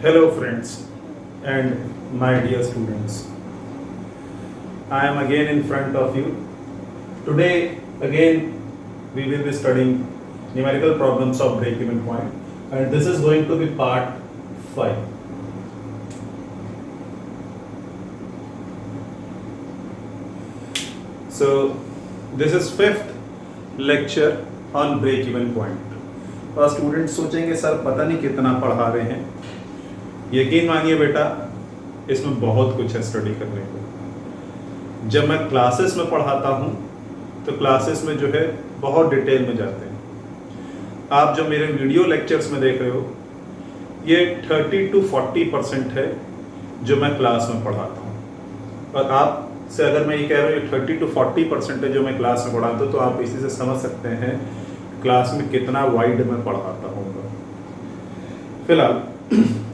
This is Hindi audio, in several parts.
Hello friends and my dear students. I am again in front of you. Today again we will be studying numerical problems of break-even point, and this is going to be part 5. So this is fifth lecture on break-even point. और स्टूडेंट सोचेंगे सर पता नहीं कितना पढ़ा रहे हैं. यकीन मानिए बेटा, इसमें बहुत कुछ है स्टडी करने को. जब मैं क्लासेस में पढ़ाता हूँ तो क्लासेस में जो है बहुत डिटेल में जाते हैं. आप जो मेरे वीडियो लेक्चर्स में देख रहे हो, ये 30 to 40% है जो मैं क्लास में पढ़ाता हूँ. और आप से अगर मैं ये कह रहा हूँ 30 to 40% है जो मैं क्लास में पढ़ाता हूँ, तो आप इसी से समझ सकते हैं क्लास में कितना वाइड मैं पढ़ाता हूँ. फिलहाल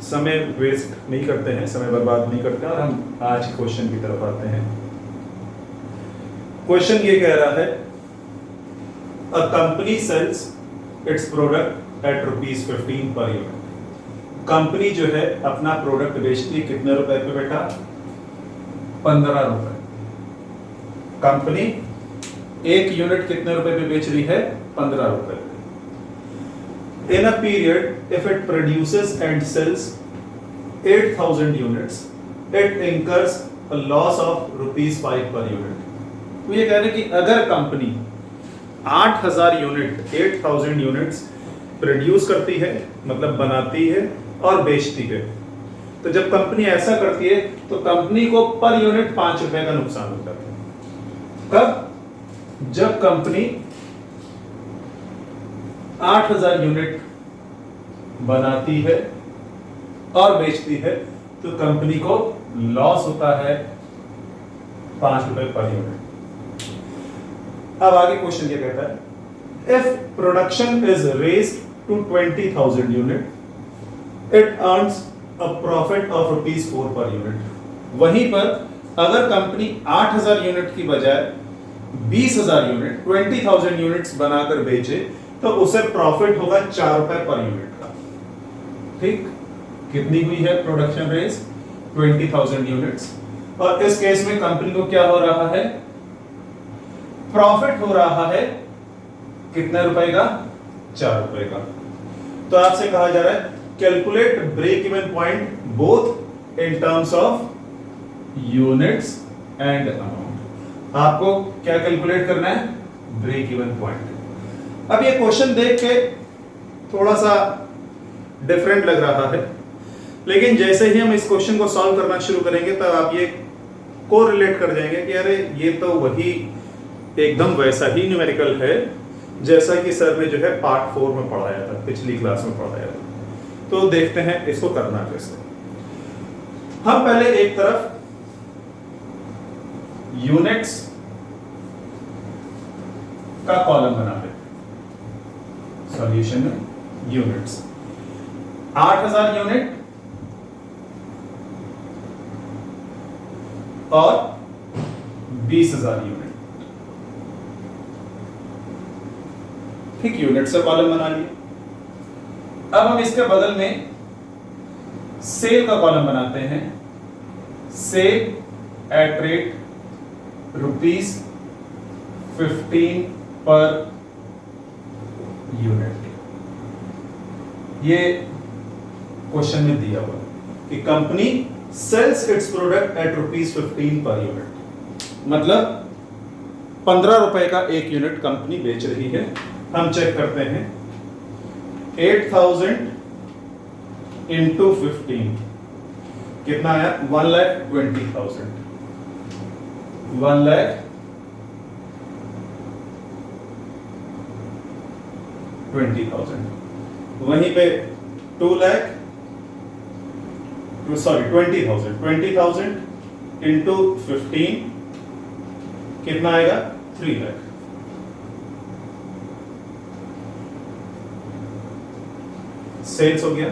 समय वेस्ट नहीं करते हैं, समय बर्बाद नहीं करते हैं, और हम आज क्वेश्चन की तरफ आते हैं. क्वेश्चन ये कह रहा है, a company sells its product at ₹15 per unit. Company जो है अपना प्रोडक्ट बेचती है कितने रुपए पे बेटा? 15 रुपए. कंपनी एक यूनिट कितने रुपए पे बेच रही है? 15 रुपए. In a period, if it produces and sells 8,000 units, it incurs a loss of ₹5 per unit. तो ये कह रहे हैं कि अगर कंपनी 8,000 यूनिट 8,000 यूनिट्स प्रोड्यूस करती है, मतलब बनाती है और बेचती है, तो जब कंपनी ऐसा करती है तो कंपनी को पर यूनिट 5 रुपए का नुकसान होता है. कब? जब कंपनी 8,000 यूनिट बनाती है और बेचती है तो कंपनी को लॉस होता है 5 रुपए पर यूनिट. अब आगे क्वेश्चन क्या कहता है, if production is raised to 20,000 unit, it earns a profit of ₹4 per unit. वहीं पर अगर कंपनी 8,000 यूनिट की बजाय 20,000 यूनिट 20,000 यूनिट्स बनाकर बेचे तो उसे प्रॉफिट होगा 4 रुपए पर यूनिट का. ठीक, कितनी हुई है प्रोडक्शन रेस? 20,000 यूनिट्स. और इस केस में कंपनी को क्या हो रहा है? प्रॉफिट हो रहा है कितने रुपए का? 4 रुपए का. तो आपसे कहा जा रहा है calculate break even point both in terms of units and amount. आपको क्या कैलकुलेट करना है? Break even point. अब ये क्वेश्चन देख के थोड़ा सा डिफरेंट लग रहा है, लेकिन जैसे ही हम इस क्वेश्चन को सॉल्व करना शुरू करेंगे तब आप ये को रिलेट कर जाएंगे कि अरे ये तो वही एकदम वैसा ही न्यूमेरिकल है जैसा कि सर ने जो है पार्ट 4 में पढ़ाया था, पिछली क्लास में पढ़ाया था. तो देखते हैं इसको करना कैसे. हम पहले एक तरफ यूनिट्स का कॉलम बनाते हैं. सॉल्यूशन में यूनिट्स 8,000 यूनिट और 20,000 यूनिट. ठीक, यूनिट से कॉलम बना लिए. अब हम इसके बदल में सेल का कॉलम बनाते हैं. Cell at rate ₹15 per unit. ये क्वेश्चन में दिया हुआ कि company sells its product at ₹15 per unit, मतलब 15 रुपए का एक यूनिट कंपनी बेच रही है. हम चेक करते हैं 8,000 इंटू 15 कितना आया? 1,20,000. 1,20,000. वहीं पे 20,000 इंटू 15 कितना आएगा? 3 लाख. सेल्स हो गया.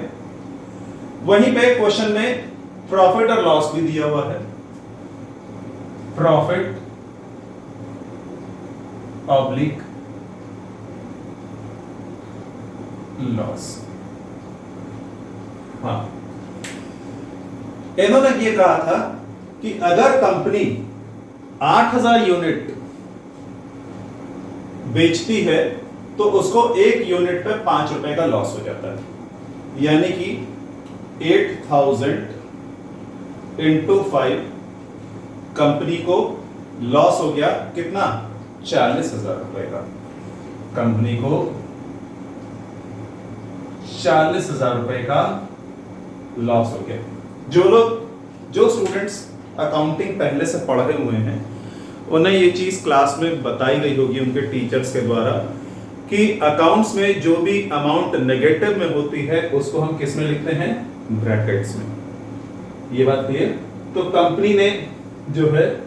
वहीं पे क्वेश्चन में प्रॉफिट और लॉस भी दिया हुआ है. Profit oblique loss. हाँ, इन्होंने ये कहा था कि अगर कंपनी 8000 यूनिट बेचती है तो उसको एक यूनिट पे 5 रुपए का लॉस हो जाता है, यानी कि 8000 इंटू 5 कंपनी को लॉस हो गया कितना, 40,000 रुपए का। कंपनी को 40,000 रुपए का लॉस हो गया। जो स्टूडेंट्स अकाउंटिंग पहले से पढ़े हुए हैं उन्हें ये चीज क्लास में बताई गई होगी उनके टीचर्स के द्वारा कि अकाउंट्स में जो भी अमाउंट नेगेटिव में होती है उसको हम किस में लिखते हैं, ब्रैकेट्स में। ये बात क्लियर। तो कंपनी ने जो है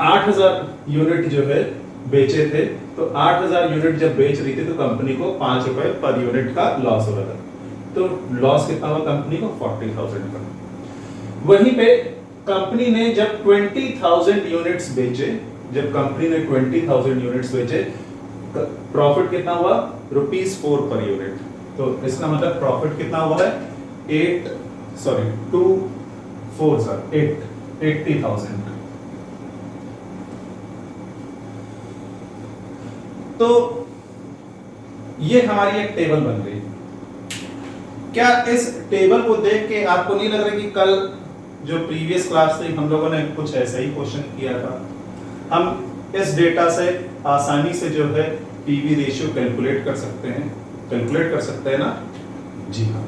8000 यूनिट जो है बेचे थे, तो 8000 यूनिट जब बेच रही थी तो कंपनी को 5 रुपए पर यूनिट का लॉस हो रहा था। तो लॉस कितना हुआ कंपनी को, 40,000 का। वहीं पे कंपनी ने जब 20,000 यूनिट्स बेचे, जब कंपनी ने 20,000 यूनिट्स बेचे, प्रॉफिट कितना हुआ, ₹4 पर यूनिट। तो इसका मतलब प्रॉफिट कितना हुआ है, 80,000। तो ये हमारी एक टेबल बन गई। क्या इस टेबल को देख के आपको नहीं लग रहा कि कल जो प्रीवियस क्लास थी हम लोगों ने कुछ ऐसा ही क्वेश्चन किया था? हम इस डेटा से आसानी से जो है पीवी रेशियो कैलकुलेट कर सकते हैं ना जी हाँ।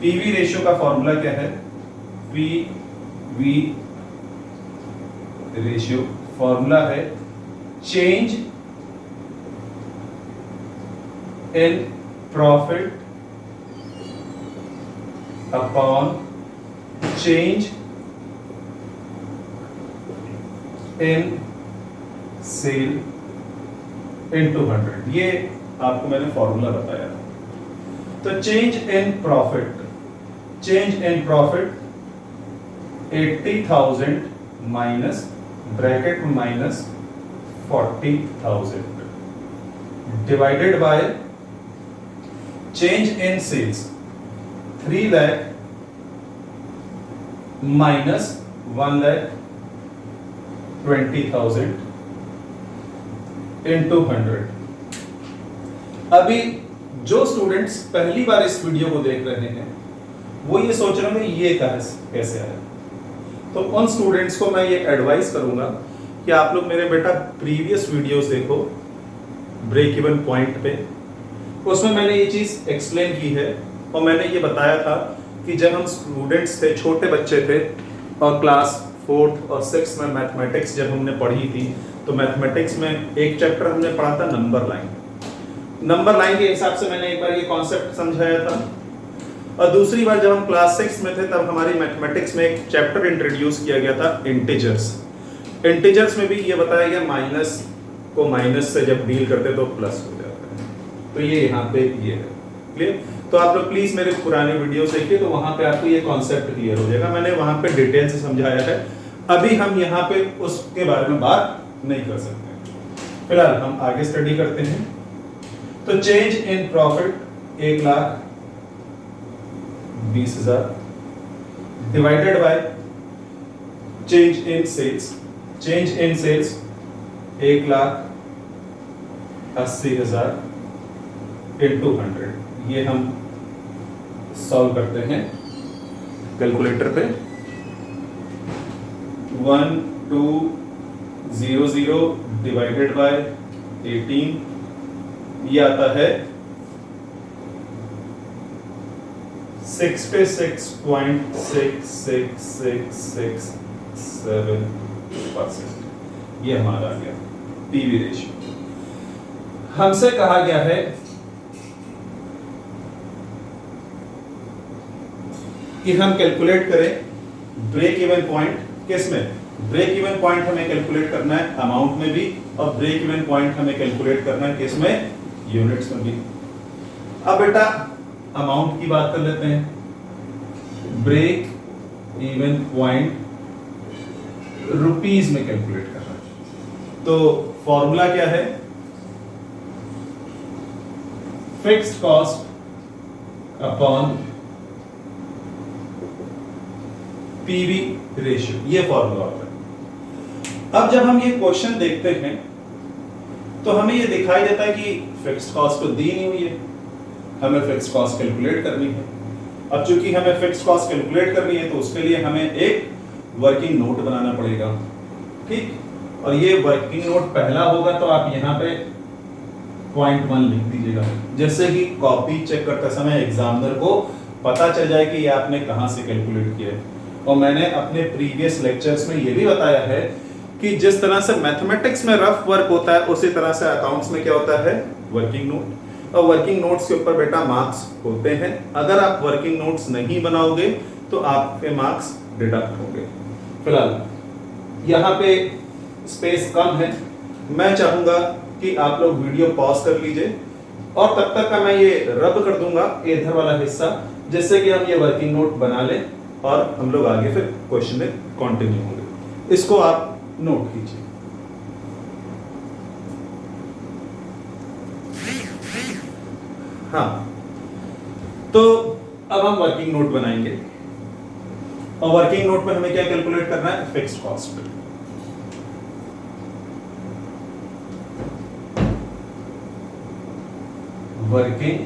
पीवी रेशियो का फॉर्मूला क्या है, पीवी रेशियो फॉर्मूला है change in profit upon change in sale into 100। ये आपको मैंने फॉर्मूला बताया था। तो change in profit 80,000 minus bracket minus 40,000 divided by change in sales 3 lakh minus 1,20,000 into 100। अभी जो स्टूडेंट्स पहली बार इस वीडियो को देख रहे हैं वो ये सोच रहे होंगे ये कैसे आया। तो उन स्टूडेंट्स को मैं ये एडवाइस करूंगा कि आप लोग मेरे बेटा प्रीवियस वीडियोस देखो ब्रेक इवन पॉइंट पे, उसमें मैंने ये चीज एक्सप्लेन की है और मैंने ये बताया था कि जब हम स्टूडेंट्स थे, छोटे बच्चे थे और क्लास 4th और 6th में मैथमेटिक्स जब हमने पढ़ी थी तो मैथमेटिक्स में एक चैप्टर हमने पढ़ा था नंबर लाइन के हिसाब से मैंने एक बार ये कॉन्सेप्ट समझाया था। और दूसरी बार जब हम क्लास 6 में थे तब हमारी मैथमेटिक्स में एक चैप्टर इंट्रोड्यूस किया गया था इंटीजर्स में भी ये बताया गया माइनस को माइनस से जब डील करते तो प्लस हो जाता है। तो ये यहाँ पे ये है क्लियर। तो आप लोग प्लीज मेरे पुराने वीडियो देखिए तो वहां पे आपको ये कॉन्सेप्ट क्लियर हो जाएगा। मैंने वहां पे डिटेल से समझाया है, अभी हम यहाँ पे उसके बारे में बात नहीं कर सकते। फिलहाल हम आगे स्टडी करते हैं। तो change in profit 1,20,000 divided by change in sales 1,80,000 into 100। ये हम सॉल्व करते हैं कैलकुलेटर पे। 1,2,0,0 डिवाइडेड बाय 18 ये आता है 66.6667%। ये हमारा आ गया पीवी रेशियो। हमसे कहा गया है कि हम कैलकुलेट करें ब्रेक इवन पॉइंट। किस में? ब्रेक इवन पॉइंट हमें कैलकुलेट करना है अमाउंट में भी और ब्रेक इवन पॉइंट हमें कैलकुलेट करना है किस में? यूनिट्स में भी। अब बेटा अमाउंट की बात कर लेते हैं। ब्रेक इवन पॉइंट रुपीस में कैलकुलेट करना है। तो फॉर्मूला क्या है? Fixed cost upon PV ratio, ये फॉर्मूला होता है। अब जब हम ये क्वेश्चन देखते हैं तो हमें ये दिखाई देता है कि फिक्स्ड कॉस्ट तो दी नहीं हुई है, हमें फिक्स्ड कॉस्ट कैलकुलेट करनी है। अब चूंकि हमें फिक्स्ड कॉस्ट कैलकुलेट करनी है तो उसके लिए हमें एक वर्किंग नोट बनाना पड़ेगा, ठीक। और ये वर्किंग नोट पहला होगा तो आप यहाँ पे .1 लिख दीजिएगा, जैसे कि कॉपी चेक करते समय एग्जामिनर को पता चल जाए कि ये आपने कहाँ से कैलकुलेट किया है। और मैंने अपने प्रीवियस लेक्चर्स में ये भी बताया है कि जिस तरह से मैथमेटिक्स में रफ वर्क होता है उसी तरह से अकाउंट्स में क्या होता है, वर्किंग नोट। और वर्किंग नोट्स के ऊपर बेटा मार्क्स होते हैं। अगर आप वर्किंग नोट्स नहीं बनाओगे तो आपके मार्क्स डिडक्ट होंगे। फिलहाल यहाँ पे स्पेस कम है, मैं चाहूंगा कि आप लोग वीडियो पॉज कर लीजिए और तब तक का मैं ये रब कर दूंगा इधर वाला हिस्सा, जिससे कि हम ये वर्किंग नोट बना लें और हम लोग आगे फिर क्वेश्चन में कंटिन्यू होंगे। इसको आप नोट कीजिए। हाँ, तो अब हम वर्किंग नोट बनाएंगे और वर्किंग नोट में हमें क्या कैलकुलेट करना है, फिक्स्ड कॉस्ट। Working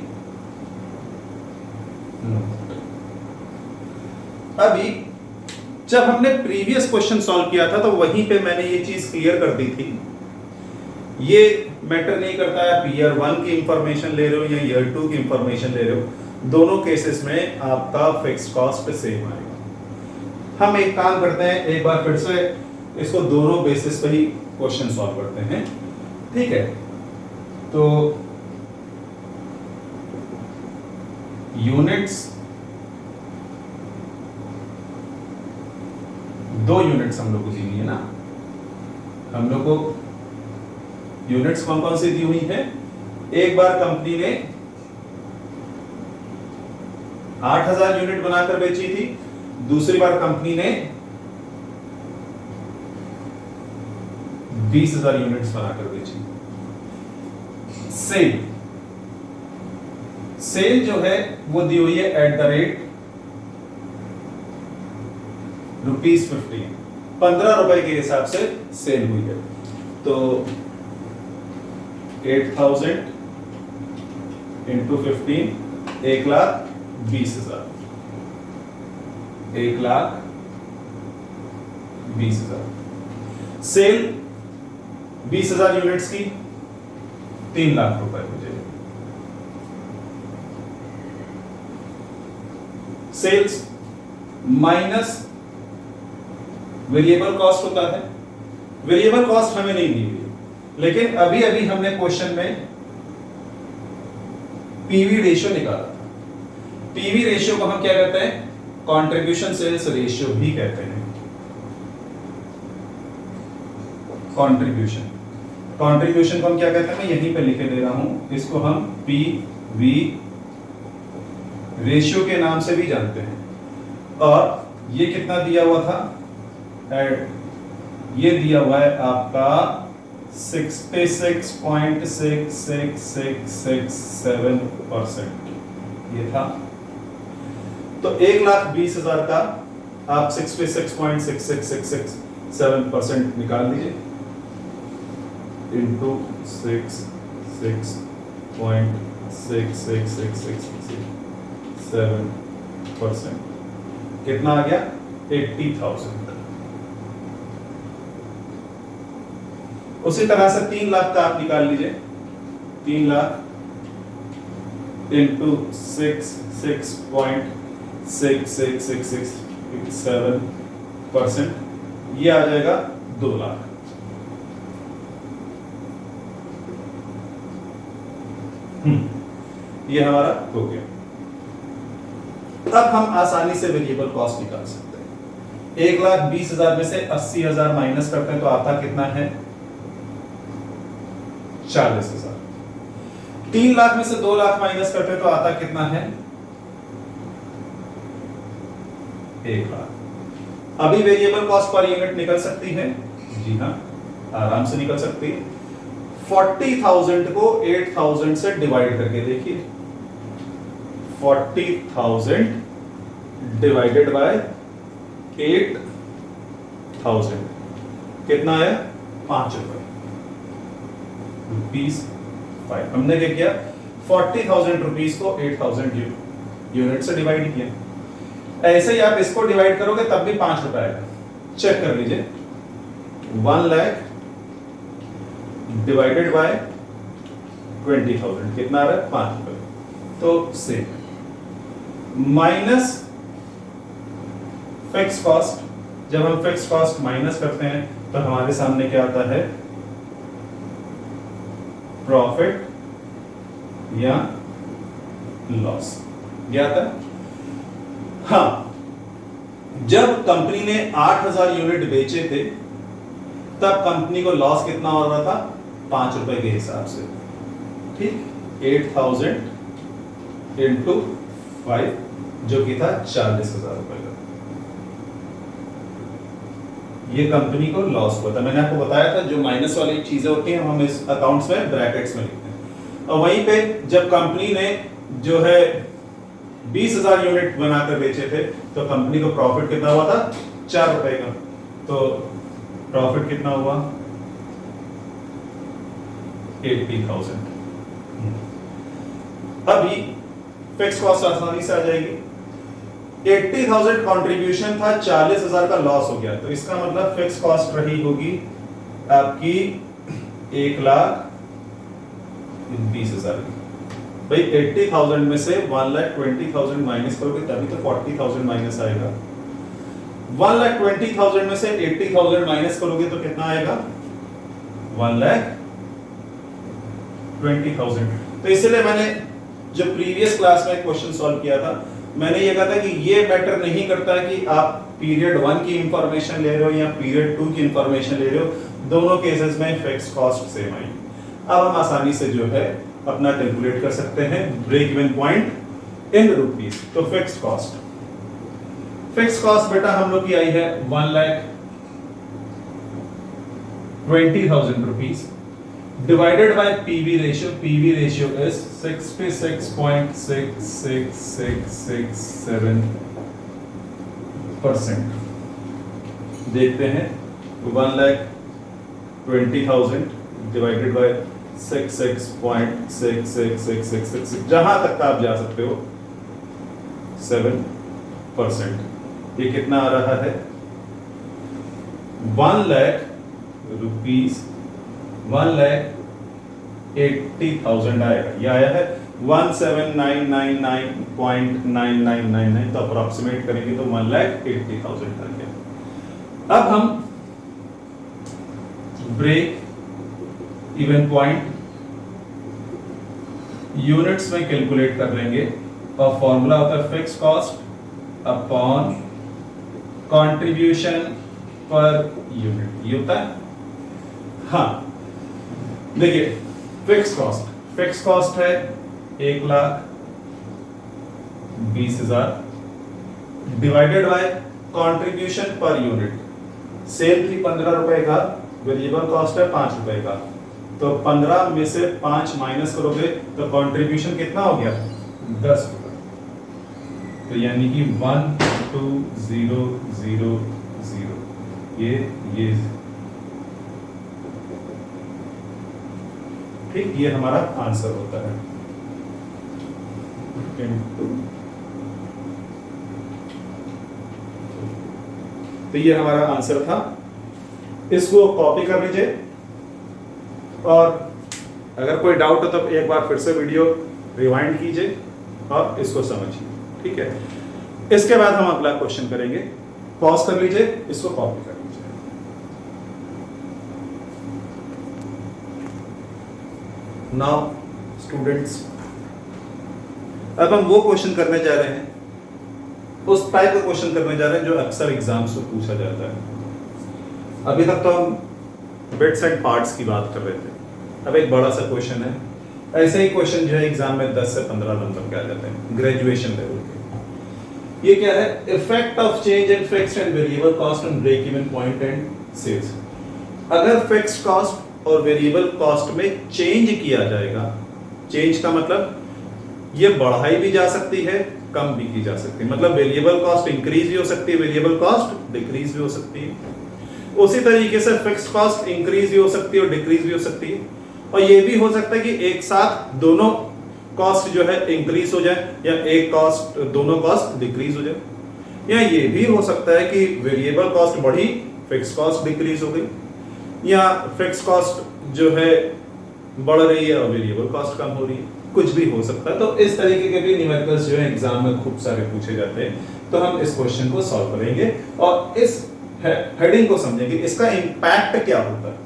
note. अभी जब हमने प्रीवियस क्वेश्चन सॉल्व किया था तो वहीं पे मैंने ये चीज क्लियर कर दी थी। ये मैटर नहीं करता है आप ईयर 1 की इंफॉर्मेशन ले रहे हो या ईयर 2 की इंफॉर्मेशन ले रहे हो, दोनों केसेस में आपका फिक्स्ड कॉस्ट सेम आएगा। हम एक काम करते हैं, एक बार फिर से इसको दोनों बेसिस पे ही क्वेश्चन सॉल्व करते हैं, ठीक है। तो यूनिट्स, 2 यूनिट्स हम लोग को दी हुई है ना, हम लोग को यूनिट्स कौन कौन सी दी हुई है। एक बार कंपनी ने 8000 यूनिट बनाकर बेची थी, दूसरी बार कंपनी ने 20000 यूनिट्स बनाकर बेची। सेल जो है वो दी हुई है एट द रेट ₹15, 15 रुपए के हिसाब से सेल हुई है। तो 8000 इंटू 15, 1,20,000, 1,20,000। सेल 20,000 यूनिट्स की 3 लाख रुपए हो जाएगी। सेल्स माइनस वेरिएबल कॉस्ट होता है। वेरिएबल कॉस्ट हमें नहीं दी हुई, लेकिन अभी अभी हमने क्वेश्चन में पीवी रेशियो निकाला था। पीवी रेशियो को हम क्या कहते हैं, कंट्रीब्यूशन सेल्स रेशियो भी कहते हैं। कंट्रीब्यूशन को हम क्या कहते हैं, मैं यहीं पे लिखे दे रहा हूं, इसको हम पीवी रेशियो के नाम से भी जानते हैं। और ये कितना दिया हुआ था, ये दिया हुआ है आपका 66.6667% ये था। तो 1,20,000 का आप 66.6667% निकाल दीजिए इंटू 66.6667%, कितना आ गया, 80,000। उसी तरह से 3 लाख का आप निकाल लीजिए, 3 लाख इंटू 66.6667%, ये आ जाएगा 2 लाख। ये हमारा हो गया। अब हम आसानी से वेरिएबल कॉस्ट निकाल सकते हैं। 1,20,000 में से 80,000 माइनस करते हैं तो आता कितना है, 40,000। 3 लाख में से 2 लाख माइनस करते हैं तो आता कितना है, 1 लाख। अभी वेरिएबल कॉस्ट पर यूनिट निकल सकती है, जी हाँ, आराम से निकल सकती है। 40,000 को 8,000 से डिवाइड करके देखिए, 40,000 डिवाइडेड बाय 8,000 कितना आया 5 रुपए ₹5। हमने क्या किया 40,000 रुपीज को 8,000 यूनिट से डिवाइड किया। ऐसे ही आप इसको डिवाइड करोगे तब भी 5 रुपए आएगा। चेक कर लीजिए 1 लाख डिवाइडेड बाय 20,000 कितना आ रहा है 5 रुपए। तो सेम माइनस फिक्स कॉस्ट, जब हम फिक्स कॉस्ट माइनस करते हैं तो हमारे सामने क्या आता है प्रॉफिट या लॉस क्या आता है। हाँ, जब कंपनी ने 8,000 यूनिट बेचे थे तब कंपनी को लॉस कितना हो रहा था 5 रुपए के हिसाब से। ठीक 8,000 इंटू 5 जो कि था 40,000 रुपए का, ये कंपनी को लॉस हुआ था। मैंने आपको बताया था जो माइनस वाली चीजें होती हैं हम इस अकाउंट्स में ब्रैकेट्स में लिखते हैं। और वहीं पे जब कंपनी ने जो है 20,000 यूनिट बनाकर बेचे थे तो कंपनी को प्रॉफिट कितना हुआ था 4 रुपए का। तो प्रॉफिट कितना हुआ 80,000। अभी फिक्स कॉस्ट आसानी से आ जाएगी। 80,000 कंट्रीब्यूशन था, 40,000 का लॉस हो गया, तो इसका मतलब फिक्स कॉस्ट रही होगी आपकी 1,20,000 की। भाई 80,000 में से 1,20,000 माइनस करोगे तभी तो 40,000 माइनस आएगा। 1,20,000 में से 80,000 माइनस करोगे तो कितना आएगा 1,20,000। तो इसलिए मैंने जो प्रीवियस क्लास में क्वेश्चन सॉल्व किया था मैंने ये कहा था कि ये मैटर नहीं करता कि आप पीरियड 1 की इंफॉर्मेशन ले रहे हो या पीरियड 2 की इंफॉर्मेशन ले रहे हो, दोनों केसेस में फिक्स कॉस्ट सेम आई। अब हम आसानी से जो है अपना कैलकुलेट कर सकते हैं break even point in rupees. तो फिक्स कॉस्ट बेटा हम लोग की आई है 1,20,000 rupees divided by PV ratio. PV ratio is 66.6667%। देखते हैं 1,20,000 डिवाइडेड बाय 66.6666 जहां तक आप जा सकते हो 7%। ये कितना आ रहा है 1,80,000 आएगा। ये आया है 1,7999.9999। तो अप्रोक्सीमेट करेंगे तो 1,80,000 आ गया। अब हम ब्रेक इवन पॉइंट यूनिट्स में कैलकुलेट कर लेंगे और फॉर्मूला होता है fix cost upon contribution per unit. ये होता है हाँ देखिए फिक्स कॉस्ट है 1,20,000 divided by contribution per unit. Sale थी 15 रुपए का, वेरिएबल कॉस्ट है 5 रुपए का, तो 15 में से 5 माइनस करोगे तो कंट्रीब्यूशन कितना हो गया 10 रुपए। तो यानी कि 1,20,000 ये ठीक ये हमारा आंसर होता है। तो ये हमारा आंसर था। इसको कॉपी कर लीजिए और अगर कोई डाउट हो तो एक बार फिर से वीडियो रिवाइंड कीजिए और इसको समझिए। ठीक है, इसके बाद हम अगला क्वेश्चन करेंगे। पॉज कर लीजिए, इसको कॉपी कर लीजिए। नाउ स्टूडेंट्स अब हम वो क्वेश्चन करने जा रहे हैं, उस टाइप का क्वेश्चन करने जा रहे हैं जो अक्सर एग्जाम से पूछा जाता है। अभी तक तो हम बिट्स एंड पार्ट्स की बात कर रहे थे, अब एक बड़ा सा क्वेश्चन है। ऐसे ही क्वेश्चन जो है एग्जाम में 10 से 15 नंबर के आ जाते हैं ग्रेजुएशन लेवल के। ये क्या है, effect of change in fixed and variable cost on break even point and sales. अगर फिक्स्ड कॉस्ट और वेरिएबल कॉस्ट में चेंज किया जाएगा, चेंज का मतलब ये बढ़ाई भी जा सकती है कम भी की जा सकती है, मतलब वेरिएबल कॉस्ट इंक्रीज भी हो सकती है, वेरिएबल कॉस्ट डिक्रीज भी हो सकती है। उसी तरीके से फिक्स्ड कॉस्ट इंक्रीज भी हो सकती है और डिक्रीज भी हो सकती है, और ये भी हो सकता है कि एक साथ दोनों कॉस्ट जो है इंक्रीज हो जाए या एक कॉस्ट दोनों कॉस्ट डिक्रीज हो जाए, या ये भी हो सकता है कि वेरिएबल कॉस्ट बढ़ी फिक्स्ड कॉस्ट डिक्रीज हो गई, या फिक्स्ड कॉस्ट जो है बढ़ रही है और वेरिएबल कॉस्ट कम हो रही है, कुछ भी हो सकता है। तो इस तरीके के भी न्यूमेरिकल्स जो है एग्जाम में खूब सारे पूछे जाते हैं, तो हम इस क्वेश्चन को सॉल्व करेंगे और इस हेडिंग को समझेंगे, इसका इंपैक्ट क्या होता है।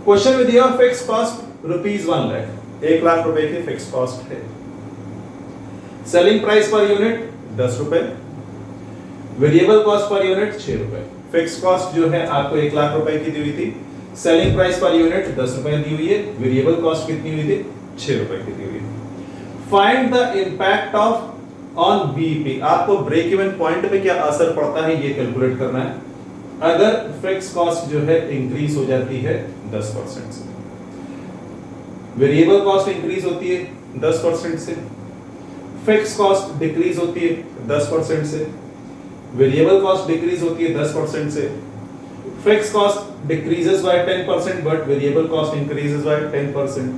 क्वेश्चन में दिया फिक्स कॉस्ट ₹1 लाख, 1 लाख रुपए की फिक्स कॉस्ट है। सेलिंग प्राइस पर यूनिट 10 रुपए, वेरिएबल कॉस्ट पर यूनिट 6 रुपए। फिक्स कॉस्ट जो है आपको 1 लाख रुपए की दी हुई थी, सेलिंग प्राइस पर यूनिट 10 रुपए दी हुई है, वेरिएबल कॉस्ट कितनी हुई थी 6 रुपए की दी हुई है। Find the impact of on BEP, आपको ब्रेक इवन पॉइंट पे क्या असर पड़ता है ये कैलकुलेट करना है अगर फिक्स कॉस्ट जो है इंक्रीज हो जाती है 10% से, वेरिएबल कॉस्ट इंक्रीज होती है 10% से, फिक्स कॉस्ट डिक्रीज होती है 10% से, वेरिएबल कॉस्ट डिक्रीज होती है 10% से, fix cost decreases by 10% but variable cost increases by 10%,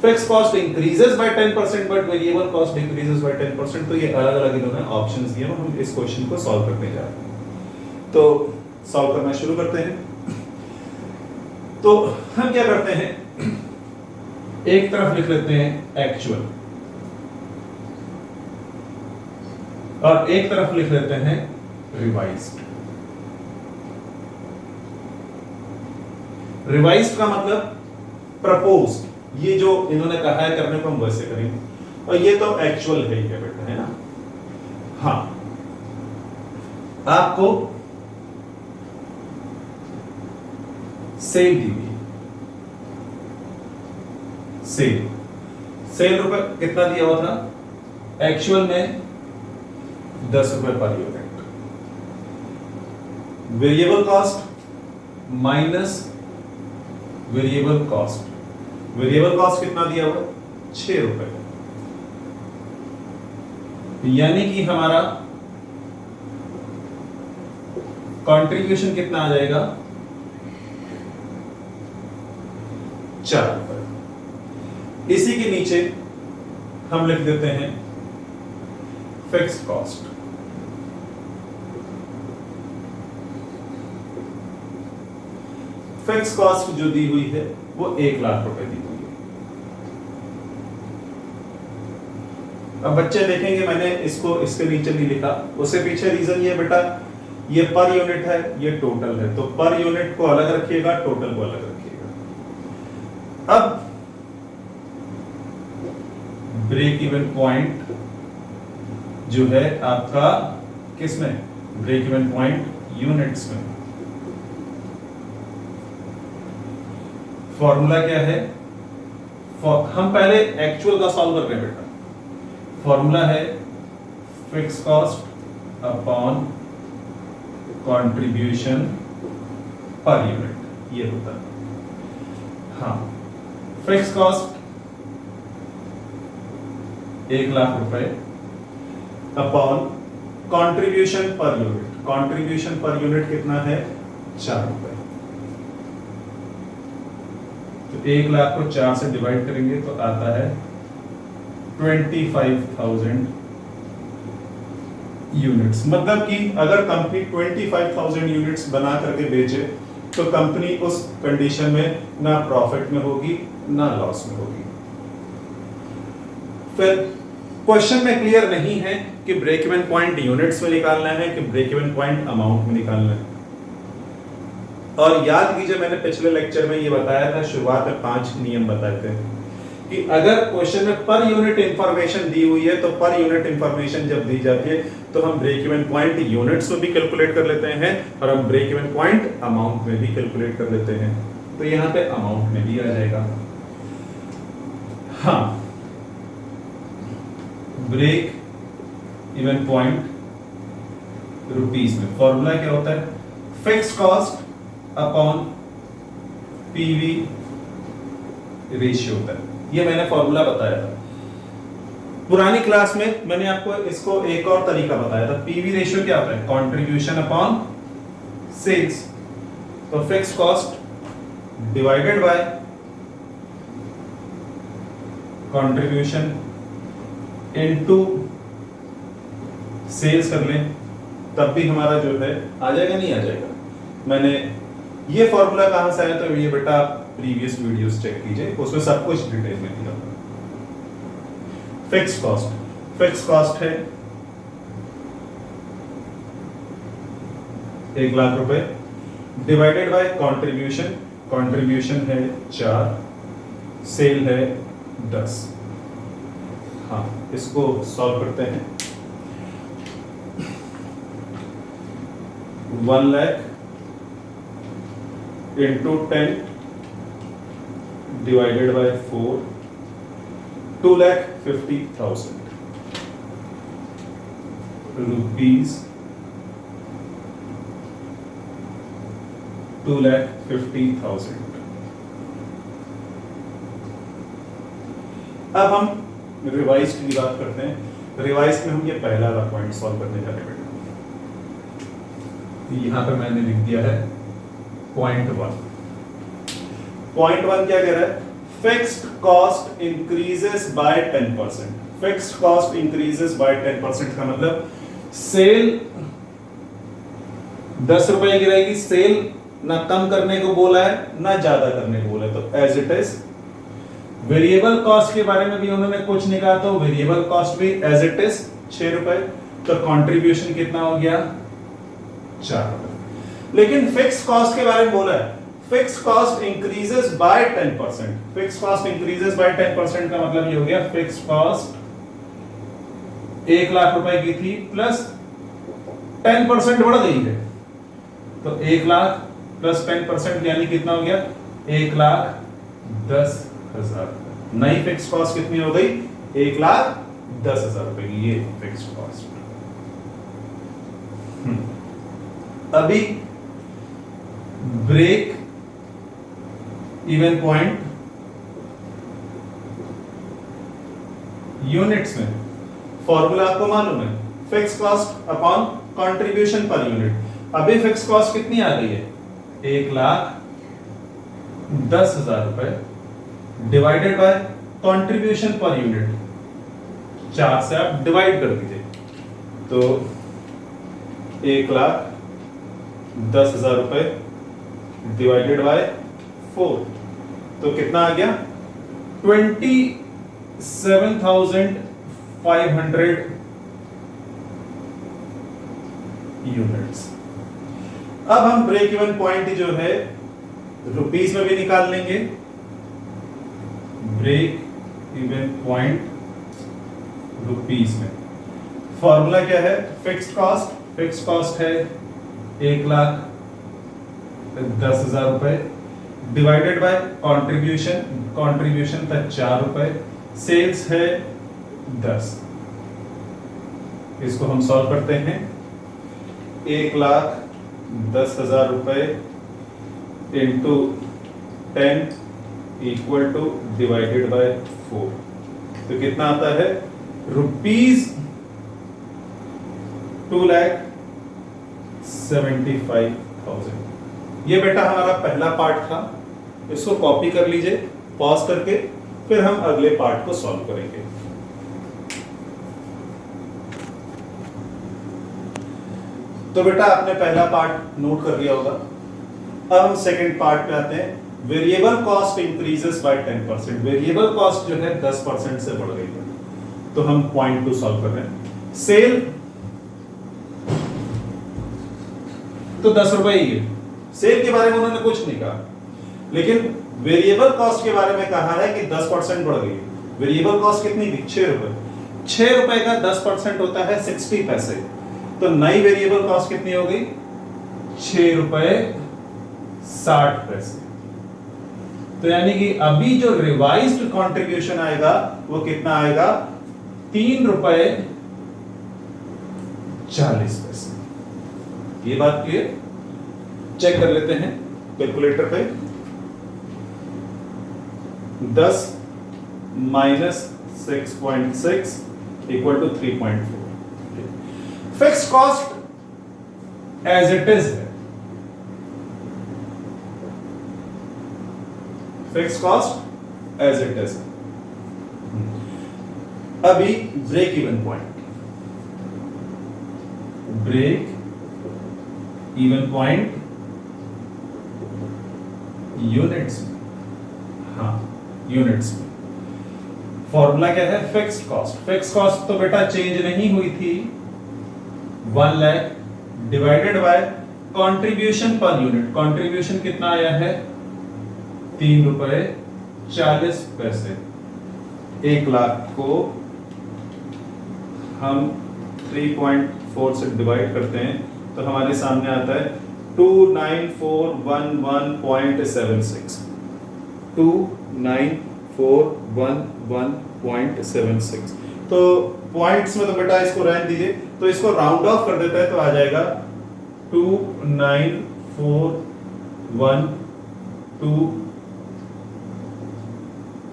fix cost increases by 10% but variable cost decreases by 10%। तो ये अलग-अलग इन्होंने ऑप्शंस दिए हैं, हम इस क्वेश्चन को सॉल्व करने जा रहे हैं। तो सॉल्व करना शुरू करते हैं। तो हम क्या करते हैं, एक तरफ लिख लेते हैं एक्चुअल और एक तरफ लिख लेते हैं रिवाइज्ड। रिवाइज्ड का मतलब प्रपोज्ड, ये जो इन्होंने कहा है करने को हम वैसे करेंगे, और ये तो एक्चुअल है ही है बेटा, है ना। हाँ, आपको सेल दी हुई, सेल रुपए कितना दिया हुआ था एक्चुअल में 10 रुपए per unit, variable cost minus variable cost, variable cost कितना दिया हुआ 6 रुपए, यानी कि हमारा कंट्रीब्यूशन कितना आ जाएगा 4 रुपए। इसी के नीचे हम लिख देते हैं फिक्स्ड कॉस्ट, फिक्स कॉस्ट जो दी हुई है वो 1 लाख रुपए दी हुई है। अब बच्चे देखेंगे मैंने इसको इसके नीचे नहीं लिखा, उसके पीछे रीजन ये बेटा, ये पर यूनिट है, ये टोटल है, तो पर यूनिट को अलग रखिएगा, टोटल को अलग रखिएगा। अब ब्रेक इवन पॉइंट जो है आपका किसमें, ब्रेक इवन पॉइंट यूनिट्स में। फॉर्मूला क्या है, हम पहले एक्चुअल का सॉल्व कर रहे हैं बेटा। फॉर्मूला है fix cost upon contribution per unit, ये होता है। हाँ, फिक्स कॉस्ट 1 लाख रुपए upon contribution per unit, contribution per unit कितना है 4 रुपए। तो 1 लाख को 4 से डिवाइड करेंगे तो आता है 25,000 यूनिट्स। मतलब कि अगर कंपनी 25,000 यूनिट्स बना करके बेचे तो कंपनी उस कंडीशन में ना प्रॉफिट में होगी ना लॉस में होगी। फिर क्वेश्चन में क्लियर नहीं है कि ब्रेक इवन पॉइंट यूनिट्स में निकालना है कि ब्रेक इवन पॉइंट अमाउंट में निकालना है। और याद कीजिए मैंने पिछले लेक्चर में ये बताया था, शुरुआत में 5 नियम बताए थे कि अगर क्वेश्चन में पर यूनिट इंफॉर्मेशन दी हुई है तो पर यूनिट इंफॉर्मेशन जब दी जाती है तो हम ब्रेक इवन पॉइंट यूनिट्स में भी कैलकुलेट कर लेते हैं और हम ब्रेक इवन पॉइंट अमाउंट में भी कैलकुलेट कर लेते हैं। तो यहां पे अमाउंट में भी आ जाएगा। हाँ, ब्रेक इवन पॉइंट रुपीस में फॉर्मूला क्या होता है, fix cost upon PV ratio होता है। ये मैंने फॉर्मूला बताया था। पुरानी क्लास में मैंने आपको इसको एक और तरीका बताया था। पीवी रेशियो क्या होता है? Contribution upon sales. तो fix cost divided by contribution into sales कर लें, तब भी हमारा जो है आ जाएगा, नहीं आ जाएगा। मैंने ये फॉर्मूला कहां से आया? तो ये बेटा प्रीवियस वीडियोस चेक कीजिए, उसमें सब कुछ डिटेल में दिया हुआ है। फिक्स कॉस्ट है 1,00,000 रुपए डिवाइडेड बाय कंट्रीब्यूशन है 4, सेल है 10। हाँ, इसको सॉल्व करते हैं। 1,00,000 इंटू 10 डिवाइडेड बाय 4, 2,50,000 रुपीज, 2,50,000। अब हम रिवाइज की बात करते हैं। रिवाइज में हम ये पहला वाला पॉइंट सॉल्व करने जा रहे हैं बेटा। यहां पर मैंने लिख दिया है पॉइंट 1 क्या कह रहा है? Fixed cost increases by 10%। Fixed cost increases by 10% का मतलब सेल 10 रुपए की रहेगी। सेल ना कम करने को बोला है ना ज्यादा करने को बोला है, तो as it is. Variable cost के बारे में भी उन्होंने कुछ नहीं कहा, तो वेरिएबल कॉस्ट भी एज इट इज 6 रुपए। तो कंट्रीब्यूशन कितना हो गया? 4 रुपए। लेकिन फिक्स कॉस्ट के बारे में बोला है, fix cost increases by 10%। Fix cost increases by 10% का मतलब ये हो गया फिक्स कॉस्ट 1,00,000 रुपए की थी प्लस 10% बढ़ गई है, तो 1,00,000 प्लस 10% यानी कितना हो गया? 1,10,000। नई फिक्स कॉस्ट कितनी हो गई? 1,10,000 रुपए की ये फिक्स कॉस्ट। अभी ब्रेक इवन पॉइंट यूनिट्स में फॉर्मूला आपको मालूम है, fix cost upon contribution per unit. अभी फिक्स कॉस्ट कितनी आ गई है? 1,10,000 रुपए divided by contribution per unit 4 से आप डिवाइड कर दीजिए, तो 1,10,000 रुपए डिवाइडेड बाय 4, तो कितना आ गया? 27,500 यूनिट्स। अब हम ब्रेक इवन पॉइंट जो है रुपीस में भी निकाल लेंगे। ब्रेक इवन पॉइंट रुपीस में फॉर्मूला क्या है? फिक्स्ड कॉस्ट है 1,10,000 रुपए डिवाइडेड बाय कंट्रीब्यूशन था 4 रुपए, सेल्स है 10। इसको हम सॉल्व करते हैं। 1,10,000 रुपए into 10 equal two divided by 4, तो कितना आता है? रुपीज 2,75,000। ये बेटा हमारा पहला पार्ट था, इसको कॉपी कर लीजिए पॉज करके, फिर हम अगले पार्ट को सॉल्व करेंगे। तो बेटा आपने पहला पार्ट नोट कर लिया होगा। अब हम सेकंड पार्ट पे आते हैं। Variable cost increases by 10%। Variable cost जो है 10% से बढ़ गई है, तो हम पॉइंट 2 सॉल्व कर रहे हैं। सेल तो 10 रुपए ही है, सेल के बारे में उन्होंने कुछ नहीं कहा, लेकिन वेरिएबल कॉस्ट के बारे में कहा है कि 10% बढ़ गई। वेरिएबल कॉस्ट कितनी थी? 6 रुपए। 6 रुपए का 10% होता है 60 पैसे, तो नई वेरिएबल कॉस्ट कितनी हो गई? 6 रुपए 60 पैसे। तो यानी कि अभी जो रिवाइज्ड कंट्रीब्यूशन आएगा वो कितना आएगा? 3 रुपए 40 पैसे। ये बात क्लियर? चेक कर लेते हैं कैलकुलेटर पे। 10 minus 6.6 equal to 3.4। Fixed cost as it is है, fixed cost as it is. अभी break even point, break even point units में, हाँ यूनिट्स में। फॉर्मूला क्या है? Fixed cost. फिक्स्ड कॉस्ट तो बेटा चेंज नहीं हुई थी, 1 lakh divided by contribution per unit. Contribution कितना आया है? 3 रुपए 40 पैसे। 1 लाख को हम 3.4 से डिवाइड करते हैं तो हमारे सामने आता है 29411.76। 29411.76। तो पॉइंट्स में तो बेटा इसको रहने दीजिए, तो इसको राउंड ऑफ कर देता है तो आ जाएगा 29412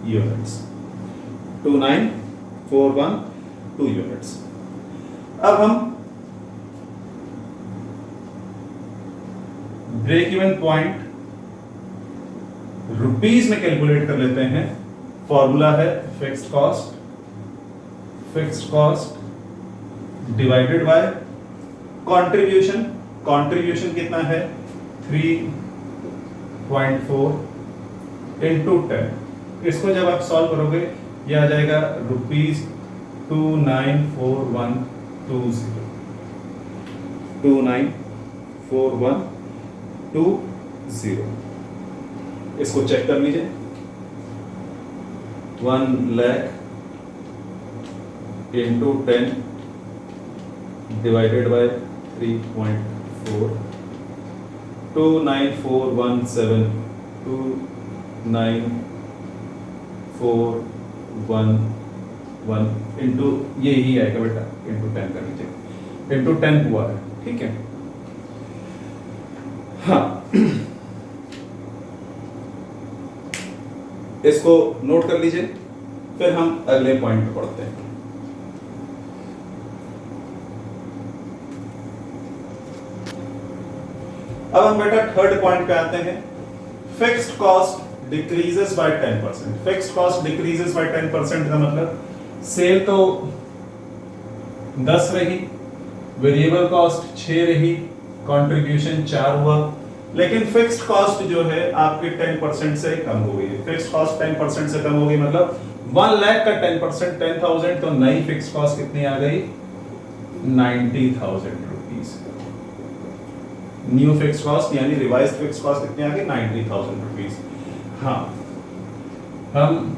यूनिट्स। 29412 यूनिट्स। अब हम ब्रेक इवन पॉइंट रुपीस में कैलकुलेट कर लेते हैं। फॉर्मूला है fixed cost divided by contribution. Contribution कितना है? 3.4 इंटू 10। इसको जब आप सॉल्व करोगे यह आ जाएगा ₹2941120। 2941120। इसको चेक कर लीजिए। 1 lakh into 10 divided by 3.4, 29417 29411 into ये ही आएगा बेटा, इंटू 10 कर लीजिए, इंटू 10 हुआ है, ठीक है। हाँ, इसको नोट कर लीजिए, फिर हम अगले पॉइंट पे पढ़ते हैं। अब हम बेटा थर्ड पॉइंट पे आते हैं। Fixed cost decreases by 10%। Fixed cost decreases by 10% का मतलब सेल तो 10 रही, वेरिएबल कॉस्ट 6 रही, कंट्रीब्यूशन 4 हुआ, लेकिन फिक्स्ड कॉस्ट जो है आपकी 10% से कम हो गई है। फिक्स्ड कॉस्ट 10% से कम हो गई, मतलब 1 लाख का 10% 10,000, तो नई फिक्स्ड कॉस्ट कितनी आ गई? 90,000 रुपीस। न्यू फिक्स्ड कॉस्ट यानी रिवाइज्ड फिक्स्ड कॉस्ट कितनी आ गई? 90,000 रुपीस। हाँ, हम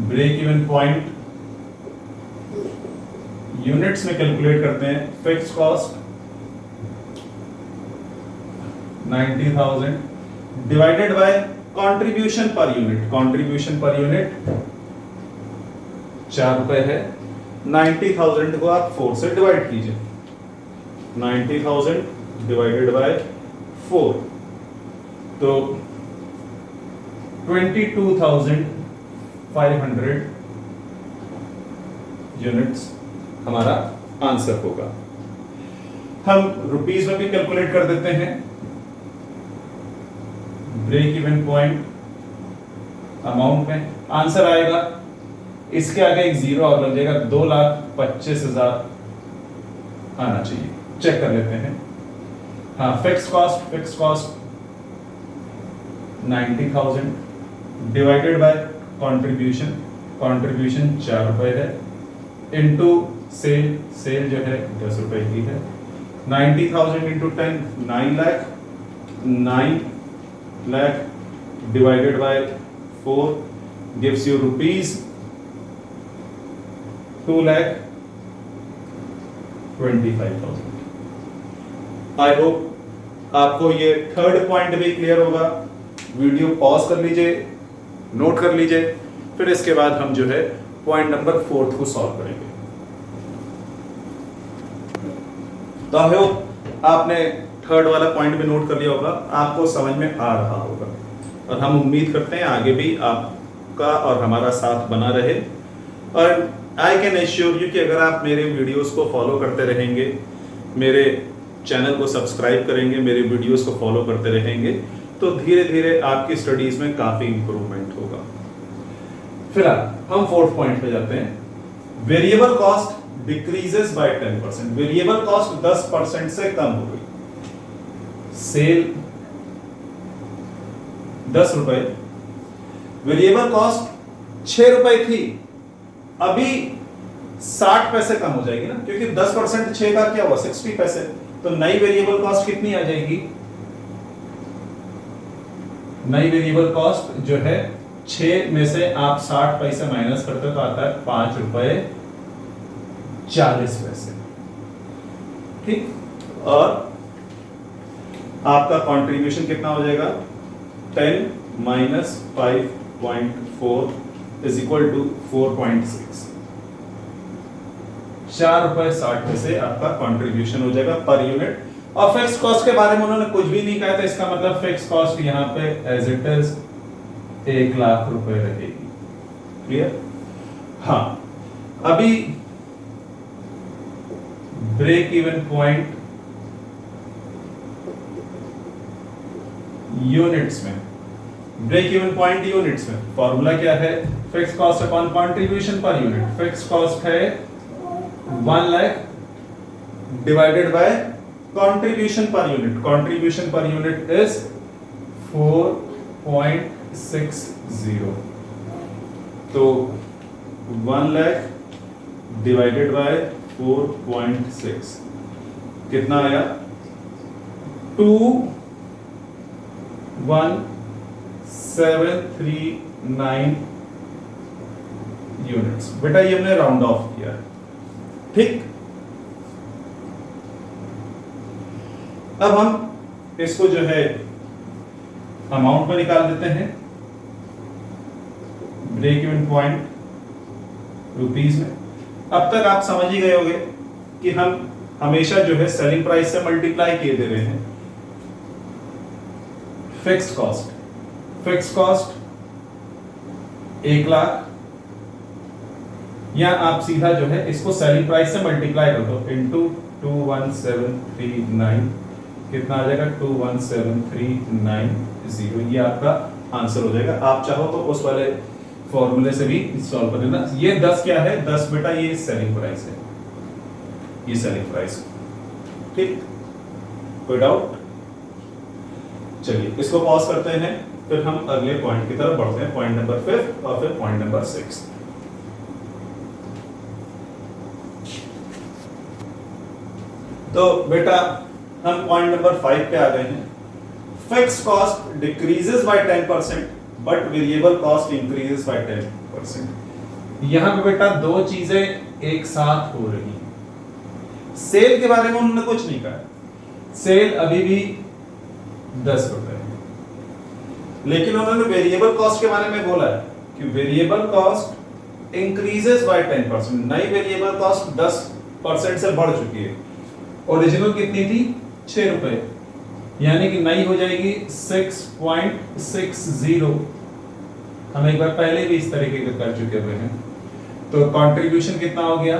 ब्रेक इवन पॉइंट यूनिट्स में कैलकुलेट करते हैं। Fixed cost 90,000 divided by contribution per unit. Contribution per unit 4 रुपए है। 90,000 को आप 4 से डिवाइड कीजिए। 90,000 डिवाइडेड बाय 4 तो 22,500 यूनिट्स हमारा आंसर होगा। हम रुपीस में भी कैलकुलेट कर देते हैं। ब्रेक इवन पॉइंट अमाउंट में आंसर आएगा, इसके आगे एक जीरो और लग जाएगा, 2,25,000 आना चाहिए। चेक कर लेते हैं। हाँ, fixed cost 90,000 divided by contribution 4 रुपए है, इनटू सेल जो है 10 रुपए की है। 90,000 into 10 9 lakh divided by 4 gives you rupees 2,25,000। I hope आपको ये थर्ड पॉइंट भी क्लियर होगा। वीडियो पॉज कर लीजिए, नोट कर लीजिए, फिर इसके बाद हम जो है पॉइंट नंबर 4 को सॉल्व करेंगे। तो आई होप आपने थर्ड वाला पॉइंट भी नोट कर लिया होगा, आपको समझ में आ रहा होगा, और हम उम्मीद करते हैं आगे भी आपका और हमारा साथ बना रहे। और आई कैन एश्योर यू कि अगर आप मेरे वीडियोस को फॉलो करते रहेंगे, मेरे चैनल को सब्सक्राइब करेंगे, मेरे वीडियोस को फॉलो करते रहेंगे, तो धीरे धीरे आपकी स्टडीज में काफी इंप्रूवमेंट होगा। फिलहाल हम फोर्थ पॉइंट पे जाते हैं। Variable cost decreases by 10%। Variable cost 10% से कम हो गई। सेल 10 रुपए, वेरिएबल कॉस्ट 6 रुपए थी, अभी 60 पैसे कम हो जाएगी ना, क्योंकि 10% 6 का क्या हुआ 60 पैसे। तो नई वेरिएबल कॉस्ट कितनी आ जाएगी? नई वेरिएबल कॉस्ट जो है 6 में से आप 60 पैसे माइनस करते हो तो आता है 5 रुपए 40 पैसे। ठीक, और आपका कंट्रीब्यूशन कितना हो जाएगा? 10 माइनस 5.4 इज इक्वल टू 4.6। 4 रुपए 60 पैसे आपका कंट्रीब्यूशन हो जाएगा पर यूनिट। और फिक्स कॉस्ट के बारे में उन्होंने कुछ भी नहीं कहा था, इसका मतलब फिक्स कॉस्ट यहाँ पे एज इट इज 1 लाख रुपए रहेगी। क्लियर? हाँ, अभी ब्रेक इवन पॉइंट यूनिट्स में, ब्रेक इवन पॉइंट यूनिट्स में फॉर्मूला क्या है? Fix cost upon contribution per unit. Fix cost है 1 lakh divided by contribution per unit. Contribution per unit is 4.60। तो 1 लाख डिवाइडेड बाय 4.6 कितना आया? 21739 यूनिट्स। बेटा ये हमने राउंड ऑफ किया है। ठीक, अब हम इसको जो है अमाउंट में निकाल देते हैं, ब्रेक इवन पॉइंट रुपीस में। अब तक आप समझ ही गए होंगे कि हम हमेशा जो है सेलिंग प्राइस से मल्टीप्लाई किए दे रहे हैं। Fixed cost, fixed cost 1 lakh, या आप सीधा जो है इसको सेलिंग प्राइस से मल्टीप्लाई कर दो इनटू 21739, कितना आ जाएगा? 21739, ये आपका आंसर हो जाएगा। आप चाहो तो उस वाले फॉर्मूले से भी सॉल्व कर लेना। ये 10 क्या है? 10 बेटा ये सेलिंग प्राइस है, ये सेलिंग प्राइस। ठीक, कोई डाउट? चलिए इसको पॉज करते हैं, फिर हम अगले पॉइंट की तरफ बढ़ते हैं, पॉइंट नंबर 5 और फिर पॉइंट नंबर 6। तो बेटा हम पॉइंट नंबर 5 पे आ गए हैं। Fixed cost decreases by 10% but variable cost increases by 10%। यहां पे बेटा दो चीजें एक साथ हो रही हैं। सेल के बारे में उन्होंने कुछ नहीं कहा, सेल अभी भी 10 रुपए है, लेकिन उन्होंने वेरिएबल कॉस्ट के बारे में बोला है कि वेरिएबल कॉस्ट इंक्रीजेस बाय 10%। नई वेरिएबल कॉस्ट 10% से बढ़ चुकी है। ओरिजिनल कितनी थी? 6 रुपए, यानी कि नई हो जाएगी 6.60। हम एक बार पहले भी इस तरीके का कर चुके हुए हैं। तो कंट्रीब्यूशन कितना हो गया?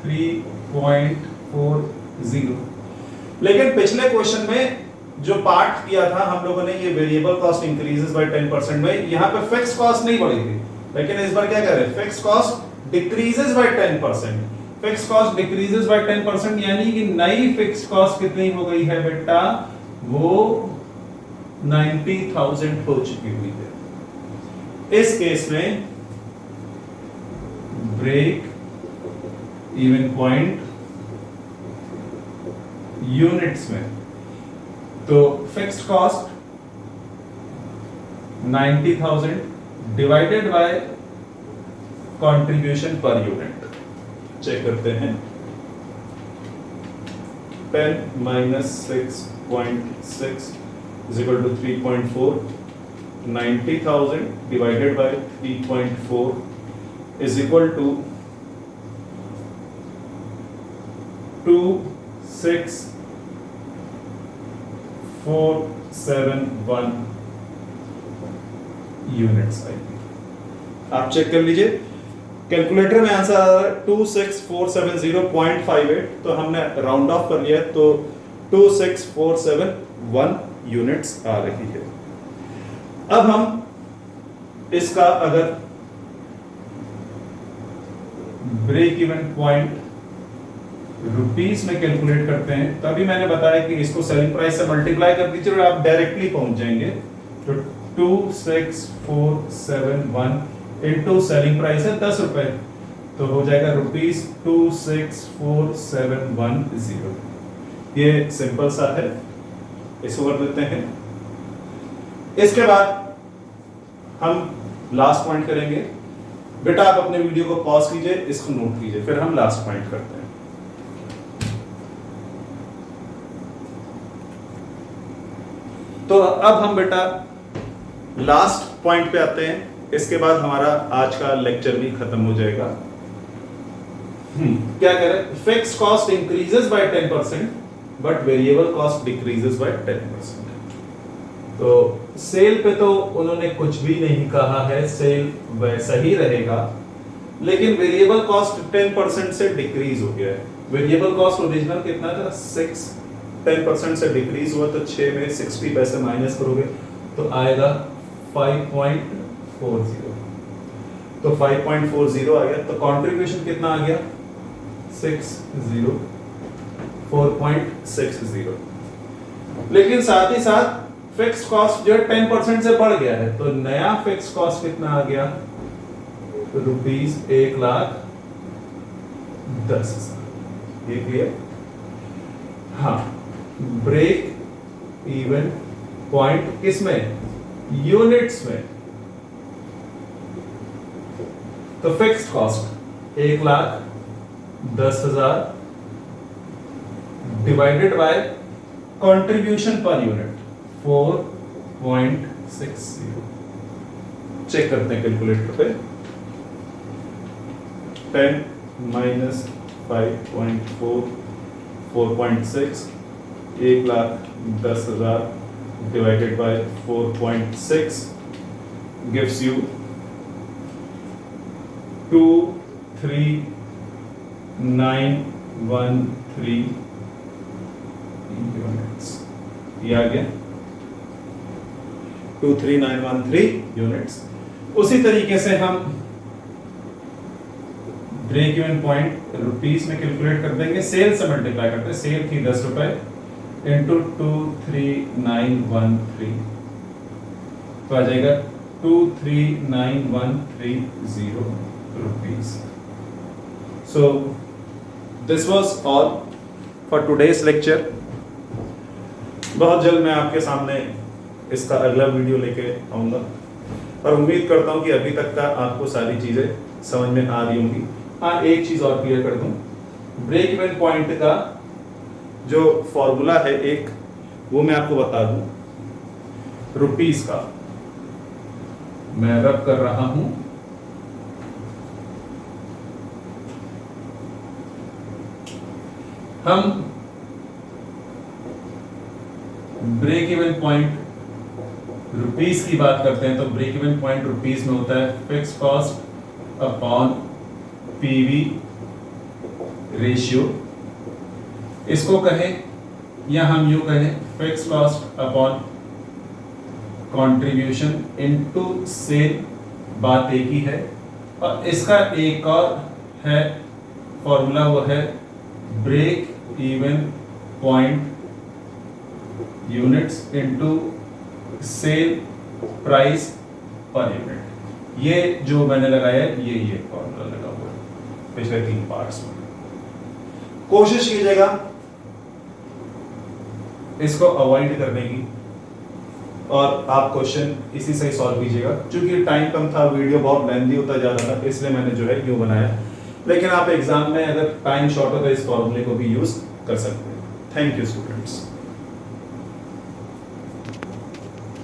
3.40। लेकिन पिछले क्वेश्चन में जो पार्ट किया था हम लोगों ने, ये वेरिएबल कॉस्ट इंक्रीजेस बाय 10% में, यहाँ पे फिक्स कॉस्ट नहीं बढ़ी थी, लेकिन इस बार क्या कर रहे हैं? Fix cost decreases by 10%। Fix cost decreases by 10%, यानी कि नई फिक्स कॉस्ट कितनी हो गई है बेटा? वो 90,000 हो चुकी हुई है। इस केस में ब्रेक इवन पॉइंट यूनिट्स में, तो fixed cost 90,000 divided by contribution per unit. Check करते हैं। 10 minus 6.6 is equal to 3.4. 90,000 divided by 3.4 is equal to 26471 units आएगी। आप चेक कर लीजिए कैलकुलेटर में आंसर आ रहा है 26470.58, तो हमने राउंड ऑफ कर लिया तो 26471 यूनिट्स आ रही है। अब हम इसका अगर ब्रेक इवन पॉइंट रुपीस में कैलकुलेट करते हैं, तभी मैंने बताया कि इसको सेलिंग प्राइस से मल्टीप्लाई कर दीजिए और आप डायरेक्टली पहुंच जाएंगे। तो 26471 इंटू सेलिंग प्राइस है 10 रुपए, तो हो जाएगा ₹264,710। ये सिंपल सा है, इसको कर देते हैं। इसके बाद हम लास्ट पॉइंट करेंगे। बेटा आप अपने वीडियो को पॉज कीजिए, इसको नोट कीजिए, फिर हम लास्ट पॉइंट करते हैं। तो अब हम बेटा लास्ट पॉइंट पे आते हैं, इसके बाद हमारा आज का लेक्चर भी खत्म हो जाएगा। क्या कह रहे हैं? Fixed cost increases by 10% but variable cost decreases by 10%। तो सेल पे तो उन्होंने कुछ भी नहीं कहा है, सेल वैसा ही रहेगा, लेकिन वेरिएबल कॉस्ट 10% से डिक्रीज हो गया है। वेरिएबल कॉस्ट ओरिजिनल कितना था? 6, 10% से डिक्रीज हुआ तो 6 में 60 पैसे माइनस करोगे तो आएगा 5.40। तो 5.40 आ गया, तो कंट्रीब्यूशन कितना आ गया? 4.60। लेकिन साथ ही साथ फिक्स्ड कॉस्ट जो 10% से बढ़ गया है, तो नया फिक्स्ड कॉस्ट कितना आ गया? ₹1,10,000। ये क्लियर? हाँ, ब्रेक इवन पॉइंट किसमें? यूनिट्स में। तो fixed cost 1,10,000 divided by contribution per unit 4.60। Check करते हैं कैलकुलेटर पे। 10 minus 5.4 4.6, 1,10,000 divided by 4.6 gives you 23913 units. ये आ गया 23913 यूनिट्स। उसी तरीके से हम ब्रेक इवन पॉइंट रुपीस में कैलकुलेट कर देंगे, सेल से मल्टीप्लाई करते हैं। सेल थी 10 रुपए इंटू 23913, तो आ जाएगा 239,130 rupees. So this was all for today's lecture. बहुत जल्द मैं आपके सामने इसका अगला वीडियो लेके आऊंगा और उम्मीद करता हूं कि अभी तक का आपको सारी चीजें समझ में आ रही होंगी। हाँ, एक चीज और क्लियर कर दूं, ब्रेक इवन पॉइंट का जो फॉर्मूला है एक, वो मैं आपको बता दूं। रुपीस का मैं रब कर रहा हूं, हम ब्रेक इवन पॉइंट रुपीस की बात करते हैं तो ब्रेक इवन पॉइंट रुपीस में होता है fixed cost upon PV ratio. इसको कहें या हम यूं कहें fixed cost upon contribution into sale, बात एक ही है। और इसका एक और है फॉर्मूला, वो है break even point units into sale price per unit. ये जो मैंने लगाया है ये फॉर्मूला लगा हुआ है पिछले 3 पार्ट्स में। कोशिश कीजिएगा इसको अवॉइड करने की और आप क्वेश्चन इसी से ही सॉल्व कीजिएगा। क्योंकि टाइम कम था, वीडियो बहुत लेंथी होता जा रहा था, इसलिए मैंने जो है यूं बनाया। लेकिन आप एग्जाम में अगर टाइम शॉर्ट हो तो इस फॉर्मूले को भी यूज कर सकते हैं। Thank you students.